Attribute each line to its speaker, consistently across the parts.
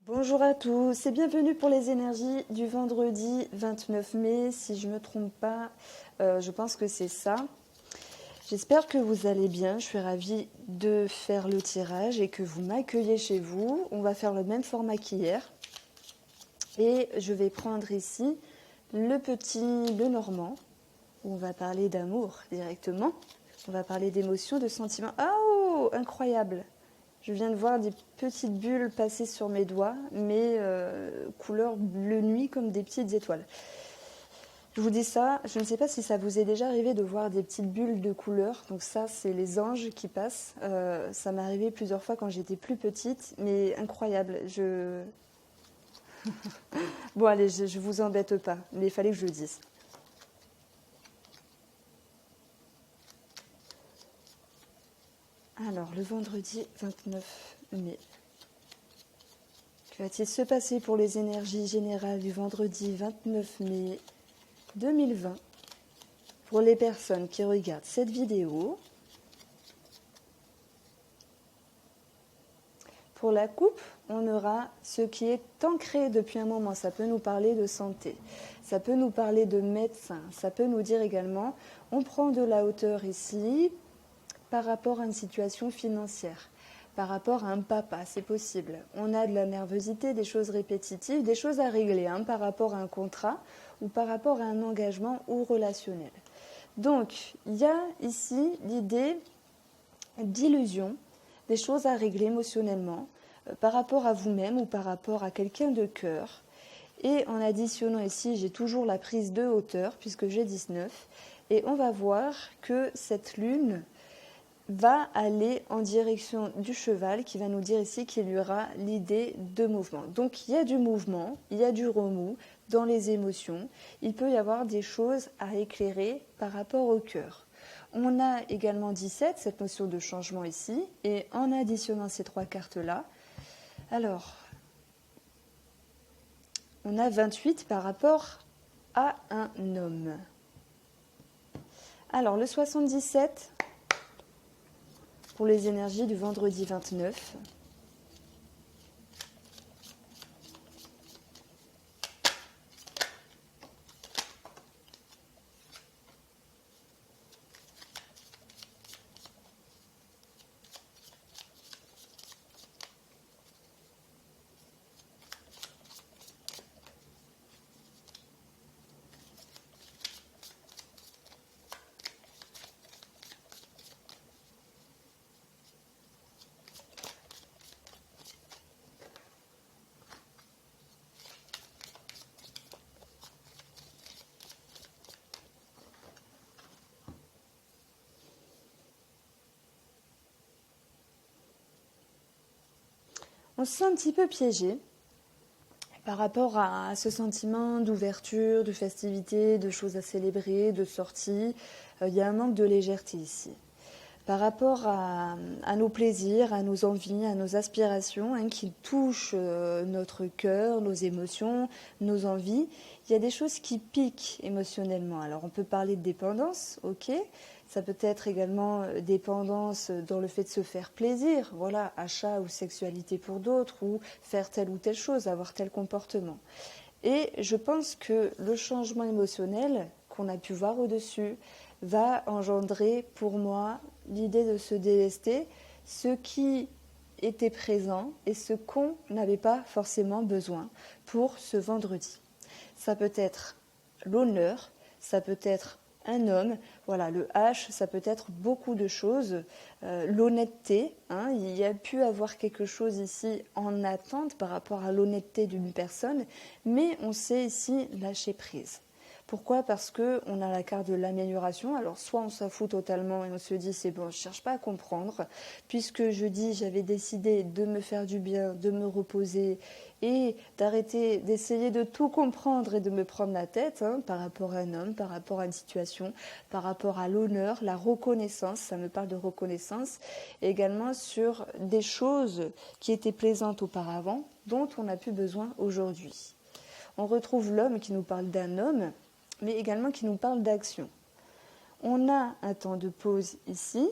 Speaker 1: Bonjour à tous et bienvenue pour les énergies du vendredi 29 mai. Si je ne me trompe pas, je pense que c'est ça. J'espère que vous allez bien. Je suis ravie de faire le tirage et que vous m'accueillez chez vous. On va faire le même format qu'hier. Et je vais prendre ici le normand, où on va parler d'amour directement. On va parler d'émotions, de sentiments. Oh, incroyable! Je viens de voir des petites bulles passer sur mes doigts, mais couleur bleu nuit comme des petites étoiles. Je vous dis ça, je ne sais pas si ça vous est déjà arrivé de voir des petites bulles de couleur. Donc ça, c'est les anges qui passent. Ça m'est arrivé plusieurs fois quand j'étais plus petite, mais incroyable. Bon allez, je vous embête pas, mais il fallait que je le dise. Alors, le vendredi 29 mai. Que va-t-il se passer pour les énergies générales du vendredi 29 mai 2020 pour les personnes qui regardent cette vidéo? Pour la coupe, on aura ce qui est ancré depuis un moment. Ça peut nous parler de santé, ça peut nous parler de médecin, ça peut nous dire également on prend de la hauteur ici par rapport à une situation financière, par rapport à un papa, c'est possible. On a de la nervosité, des choses répétitives, des choses à régler par rapport à un contrat ou par rapport à un engagement ou relationnel. Donc, il y a ici l'idée d'illusion, des choses à régler émotionnellement par rapport à vous-même ou par rapport à quelqu'un de cœur. Et en additionnant ici, j'ai toujours la prise de hauteur puisque j'ai 19. Et on va voir que cette lune va aller en direction du cheval qui va nous dire ici qu'il y aura l'idée de mouvement. Donc il y a du mouvement, il y a du remous dans les émotions. Il peut y avoir des choses à éclairer par rapport au cœur. On a également 17, cette notion de changement ici, et en additionnant ces trois cartes-là, alors, on a 28 par rapport à un homme. Alors, le 77, pour les énergies du vendredi 29. On se sent un petit peu piégé par rapport à ce sentiment d'ouverture, de festivité, de choses à célébrer, de sortie. Il y a un manque de légèreté ici. Par rapport à nos plaisirs, à nos envies, à nos aspirations qui touchent notre cœur, nos émotions, nos envies, il y a des choses qui piquent émotionnellement. Alors on peut parler de dépendance, ok. Ça peut être également dépendance dans le fait de se faire plaisir, voilà, achat ou sexualité pour d'autres, ou faire telle ou telle chose, avoir tel comportement. Et je pense que le changement émotionnel qu'on a pu voir au-dessus va engendrer pour moi l'idée de se délester ce qui était présent et ce qu'on n'avait pas forcément besoin pour ce vendredi. Ça peut être l'honneur, ça peut être un homme, voilà, le H, ça peut être beaucoup de choses. L'honnêteté, il y a pu avoir quelque chose ici en attente par rapport à l'honnêteté d'une personne, mais on sait ici lâcher prise. Pourquoi? Parce qu'on a la carte de l'amélioration. Alors soit on s'en fout totalement et on se dit c'est bon, je ne cherche pas à comprendre, puisque jeudi j'avais décidé de me faire du bien, de me reposer et d'arrêter d'essayer de tout comprendre et de me prendre la tête par rapport à un homme, par rapport à une situation, par rapport à l'honneur, la reconnaissance, ça me parle de reconnaissance, et également sur des choses qui étaient plaisantes auparavant, dont on n'a plus besoin aujourd'hui. On retrouve l'homme qui nous parle d'un homme, mais également qui nous parle d'action. On a un temps de pause ici,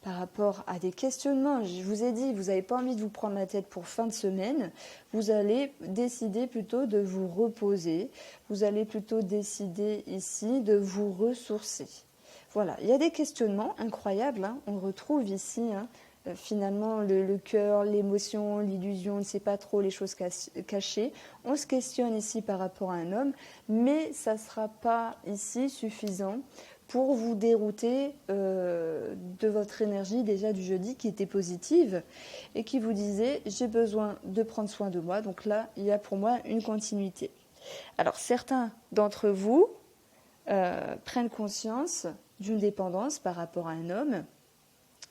Speaker 1: par rapport à des questionnements. Je vous ai dit, vous n'avez pas envie de vous prendre la tête pour fin de semaine, vous allez décider plutôt de vous reposer, vous allez plutôt décider ici de vous ressourcer. Voilà, il y a des questionnements incroyables, hein. On retrouve ici finalement le cœur, l'émotion, l'illusion, on ne sait pas trop les choses cachées. On se questionne ici par rapport à un homme, mais ça ne sera pas ici suffisant pour vous dérouter de votre énergie déjà du jeudi qui était positive et qui vous disait j'ai besoin de prendre soin de moi. Donc là, il y a pour moi une continuité. Alors certains d'entre vous prennent conscience d'une dépendance par rapport à un homme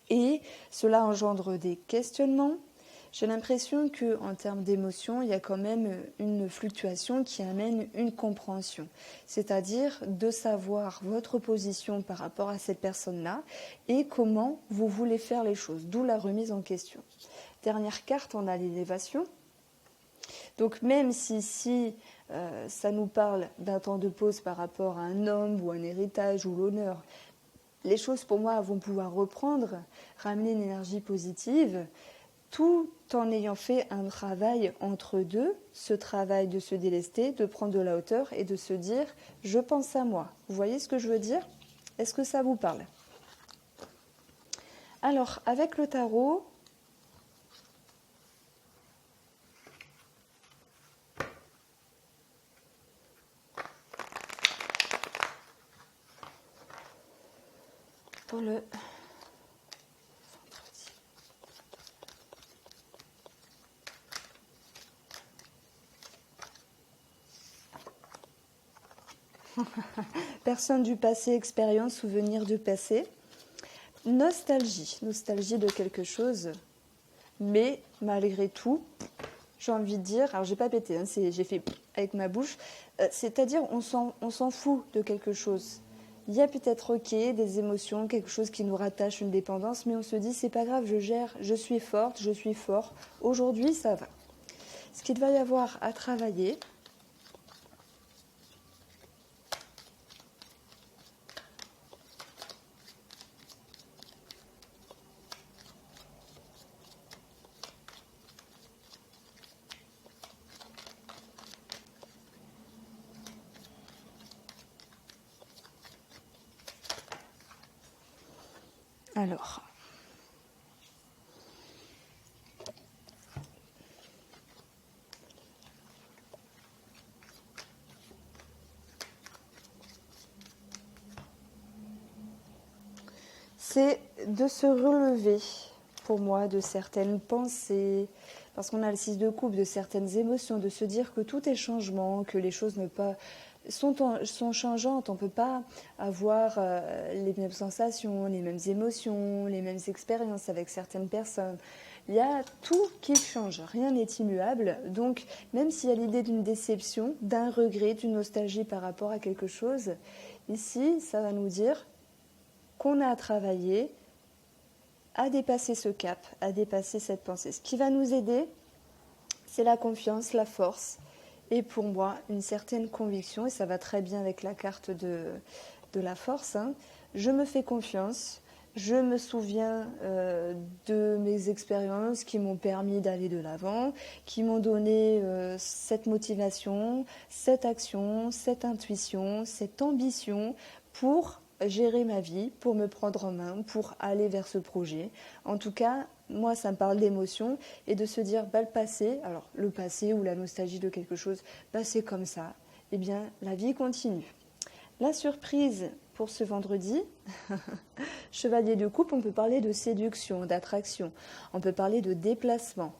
Speaker 1: et cela engendre des questionnements. J'ai l'impression qu'en termes d'émotion, il y a quand même une fluctuation qui amène une compréhension. C'est-à-dire de savoir votre position par rapport à cette personne-là et comment vous voulez faire les choses, d'où la remise en question. Dernière carte, on a l'élévation. Donc même si ça nous parle d'un temps de pause par rapport à un homme ou un héritage ou l'honneur, les choses pour moi vont pouvoir reprendre, ramener une énergie positive, tout en ayant fait un travail entre deux, ce travail de se délester, de prendre de la hauteur et de se dire « je pense à moi ». Vous voyez ce que je veux dire? Est-ce que ça vous parle? Alors, avec le tarot, pour le personne du passé, expérience, souvenir du passé. Nostalgie de quelque chose, mais malgré tout, j'ai envie de dire, alors j'ai pas pété, hein, j'ai fait avec ma bouche, c'est-à-dire on s'en fout de quelque chose. Il y a peut-être des émotions, quelque chose qui nous rattache, une dépendance, mais on se dit c'est pas grave, je gère, je suis forte, je suis fort, aujourd'hui ça va. Ce qu'il va y avoir à travailler, alors, c'est de se relever, pour moi, de certaines pensées, parce qu'on a le 6 de coupe, de certaines émotions, de se dire que tout est changement, que les choses sont changeantes. On ne peut pas avoir les mêmes sensations, les mêmes émotions, les mêmes expériences avec certaines personnes. Il y a tout qui change, rien n'est immuable. Donc, même s'il y a l'idée d'une déception, d'un regret, d'une nostalgie par rapport à quelque chose, ici, ça va nous dire qu'on a à travailler à dépasser ce cap, à dépasser cette pensée. Ce qui va nous aider, c'est la confiance, la force et pour moi une certaine conviction, et ça va très bien avec la carte de la force. Je me fais confiance, je me souviens de mes expériences qui m'ont permis d'aller de l'avant, qui m'ont donné cette motivation, cette action, cette intuition, cette ambition pour gérer ma vie, pour me prendre en main, pour aller vers ce projet. En tout cas, moi, ça me parle d'émotion et de se dire, le passé, alors le passé ou la nostalgie de quelque chose, c'est comme ça. Eh bien, la vie continue. La surprise pour ce vendredi, chevalier de coupe, on peut parler de séduction, d'attraction, on peut parler de déplacement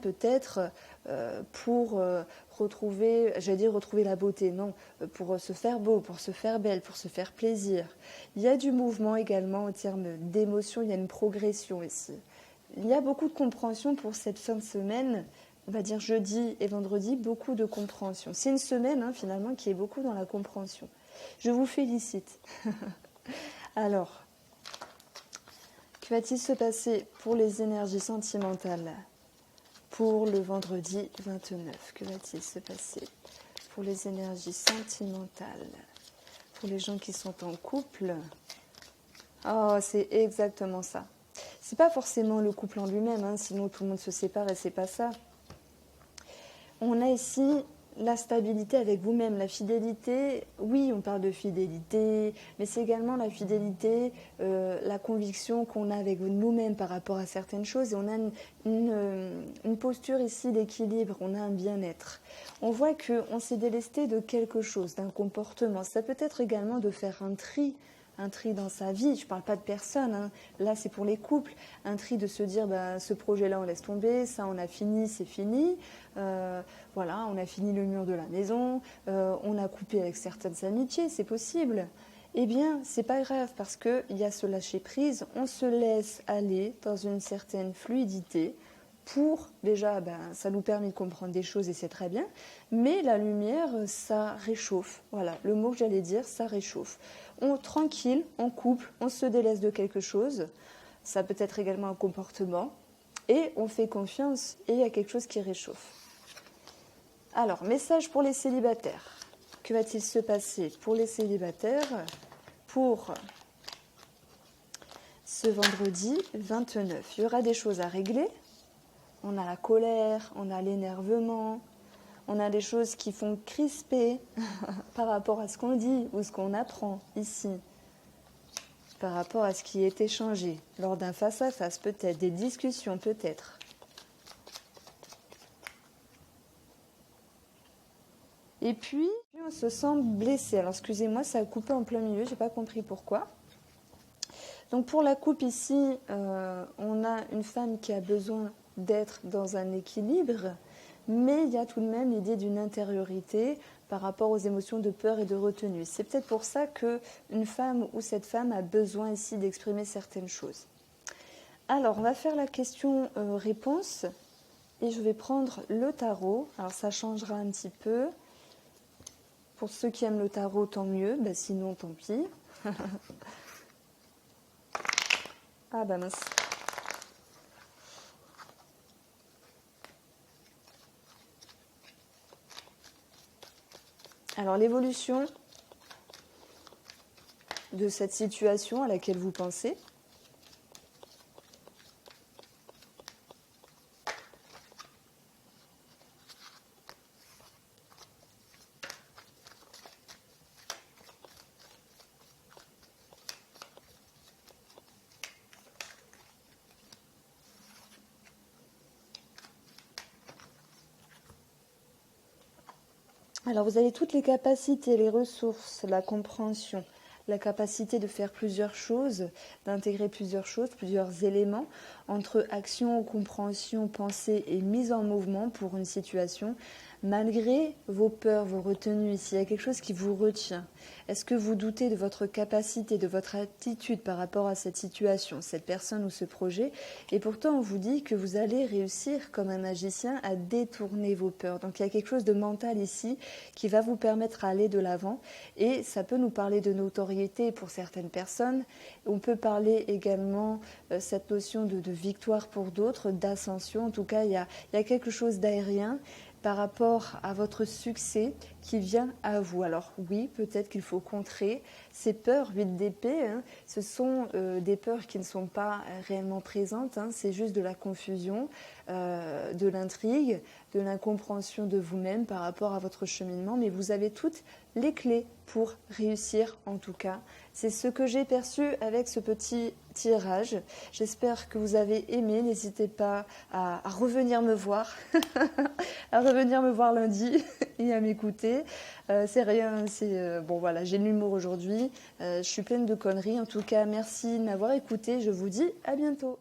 Speaker 1: peut-être pour retrouver la beauté, non, pour se faire beau, pour se faire belle, pour se faire plaisir. Il y a du mouvement également en termes d'émotion, il y a une progression ici. Il y a beaucoup de compréhension pour cette fin de semaine, on va dire jeudi et vendredi, beaucoup de compréhension. C'est une semaine finalement qui est beaucoup dans la compréhension. Je vous félicite. Alors, que va-t-il se passer pour les énergies sentimentales ? Pour le vendredi 29, que va-t-il se passer pour les énergies sentimentales? Pour les gens qui sont en couple, Oh, c'est exactement ça. C'est pas forcément le couple en lui-même, hein, sinon tout le monde se sépare et c'est pas ça. On a ici la stabilité avec vous-même, la fidélité. Oui, on parle de fidélité, mais c'est également la fidélité, la conviction qu'on a avec nous-mêmes par rapport à certaines choses. Et on a une posture ici d'équilibre, on a un bien-être. On voit qu'on s'est délesté de quelque chose, d'un comportement. Ça peut être également de faire un tri dans sa vie. Je ne parle pas de personne, hein. Là c'est pour les couples. Un tri de se dire, ce projet-là on laisse tomber, ça on a fini, c'est fini. Voilà, on a fini le mur de la maison, on a coupé avec certaines amitiés, c'est possible. Eh bien, c'est pas grave parce qu'il y a ce lâcher-prise, on se laisse aller dans une certaine fluidité pour, déjà, ça nous permet de comprendre des choses et c'est très bien, mais la lumière, ça réchauffe. Voilà, le mot que j'allais dire, ça réchauffe. Tranquille, en couple, on se délaisse de quelque chose, ça peut être également un comportement, et on fait confiance et il y a quelque chose qui réchauffe. Alors, message pour les célibataires. Que va-t-il se passer pour les célibataires pour ce vendredi 29? Il y aura des choses à régler. On a la colère, on a l'énervement, on a des choses qui font crisper par rapport à ce qu'on dit ou ce qu'on apprend ici, par rapport à ce qui est échangé lors d'un face-à-face, peut-être, des discussions, peut-être. Et puis, on se sent blessé. Alors, excusez-moi, ça a coupé en plein milieu, je n'ai pas compris pourquoi. Donc, pour la coupe ici, on a une femme qui a besoin d'être dans un équilibre, mais il y a tout de même l'idée d'une intériorité par rapport aux émotions de peur et de retenue. C'est peut-être pour ça qu'une femme ou cette femme a besoin ici d'exprimer certaines choses. Alors, on va faire la question-réponse et je vais prendre le tarot. Alors, ça changera un petit peu. Pour ceux qui aiment le tarot, tant mieux. Sinon, tant pis. Ah mince. Alors, l'évolution de cette situation à laquelle vous pensez. Alors vous avez toutes les capacités, les ressources, la compréhension, la capacité de faire plusieurs choses, d'intégrer plusieurs choses, plusieurs éléments entre action, compréhension, pensée et mise en mouvement pour une situation, malgré vos peurs, vos retenues. S'il y a quelque chose qui vous retient, est-ce que vous doutez de votre capacité, de votre attitude par rapport à cette situation, cette personne ou ce projet? Et pourtant, on vous dit que vous allez réussir, comme un magicien, à détourner vos peurs. Donc il y a quelque chose de mental ici qui va vous permettre d'aller de l'avant. Et ça peut nous parler de notoriété pour certaines personnes. On peut parler également cette notion de victoire pour d'autres, d'ascension. En tout cas, il y a quelque chose d'aérien par rapport à votre succès qui vient à vous. Alors oui, peut-être qu'il faut contrer ces peurs. 8 d'épée, ce sont des peurs qui ne sont pas réellement présentes, c'est juste de la confusion, de l'intrigue, de l'incompréhension de vous-même par rapport à votre cheminement, mais vous avez toutes les clés pour réussir en tout cas. C'est ce que j'ai perçu avec ce petit tirage. J'espère que vous avez aimé. N'hésitez pas à revenir me voir, à revenir me voir lundi et à m'écouter. C'est rien, bon voilà, j'ai de l'humour aujourd'hui. Je suis pleine de conneries. En tout cas, merci de m'avoir écouté. Je vous dis à bientôt.